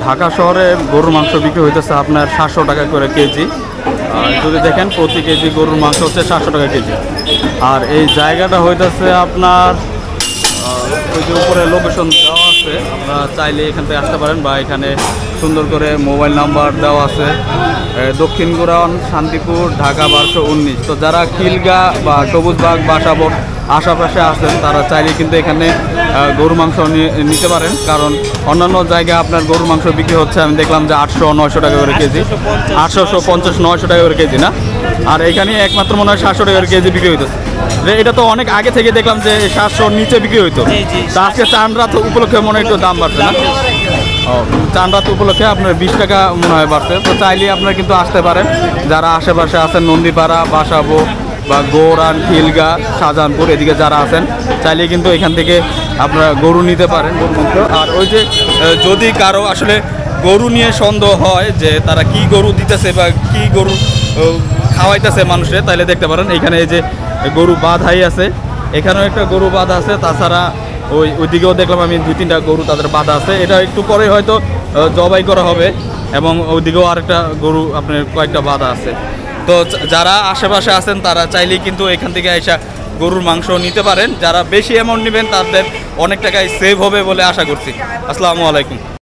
ঢাকা শহরে গরুর মাংস বিক্রি হইতেছে আপনার 700 টাকা করে কেজি। যদি দেখেন প্রতি কেজি গরুর মাংস হচ্ছে 700 টাকা কেজি। আর এই জায়গাটা হইতেছে আপনার ওই যে উপরে লোকেশন দেওয়া আছে, আপনারা চাইলে এখান থেকে আসতে পারেন, বা এখানে সুন্দর করে মোবাইল নাম্বার দেওয়া আছে। দক্ষিণ গুরান, শান্তিপুর, ঢাকা 1219। তো যারা খিলগা বা সবুজবাগ, বাসাবোট আশেপাশে আছেন তারা চাইলে কিন্তু এখানে গরুর মাংস নিতে পারেন, কারণ অন্যান্য জায়গায় আপনার গরুর মাংস বিক্রি হচ্ছে আমি দেখলাম যে 800-900 টাকা করে কেজি, 850-900 টাকা করে কেজি না, আর এখানে একমাত্র মনে হয় 700 টাকা করে কেজি বিক্রি হইতেছে। এটা তো অনেক আগে থেকে দেখলাম যে 700-র নিচে বিক্রি হইতো, তা আজকে চাঁদ রাত উপলক্ষে মনে হয় একটু দাম বাড়ছে না? চাঁদ রাত উপলক্ষে আপনার 20 টাকা মনে হয় বাড়ছে। তো চাইলে আপনারা কিন্তু আসতে পারেন, যারা আশেপাশে আছেন নন্দীপাড়া, বাসাবো বা গৌরান, খিলগা, শাহজাহানপুর এদিকে যারা আছেন চাইলে কিন্তু এখান থেকে আপনারা গরু নিতে পারেন, গরু মাংস। আর ওই যে যদি কারো আসলে গরু নিয়ে সন্দেহ হয় যে তারা কি গরু দিতেছে বা কি গরু খাওয়াইতেছে মানুষে, তাইলে দেখতে পারেন এইখানে এই যে গরু বাঁধাই আছে, এখানেও একটা গরু বাঁধা আছে, তাছাড়া ওইদিকেও দেখলাম আমি 2-3টা গরু তাদের বাঁধা আছে। এটা একটু পরে হয়তো জবাই করা হবে, এবং ওইদিকেও আরেকটা গরু আপনার কয়েকটা বাঁধা আছে। তো যারা আশেপাশে আছেন তারা চাইলেই কিন্তু এখান থেকে এসে গরুর মাংস নিতে পারেন। যারা বেশি অ্যামাউন্ট নেবেন তাদের অনেক টাকায় সেভ হবে বলে আশা করছি। আসসালামু আলাইকুম।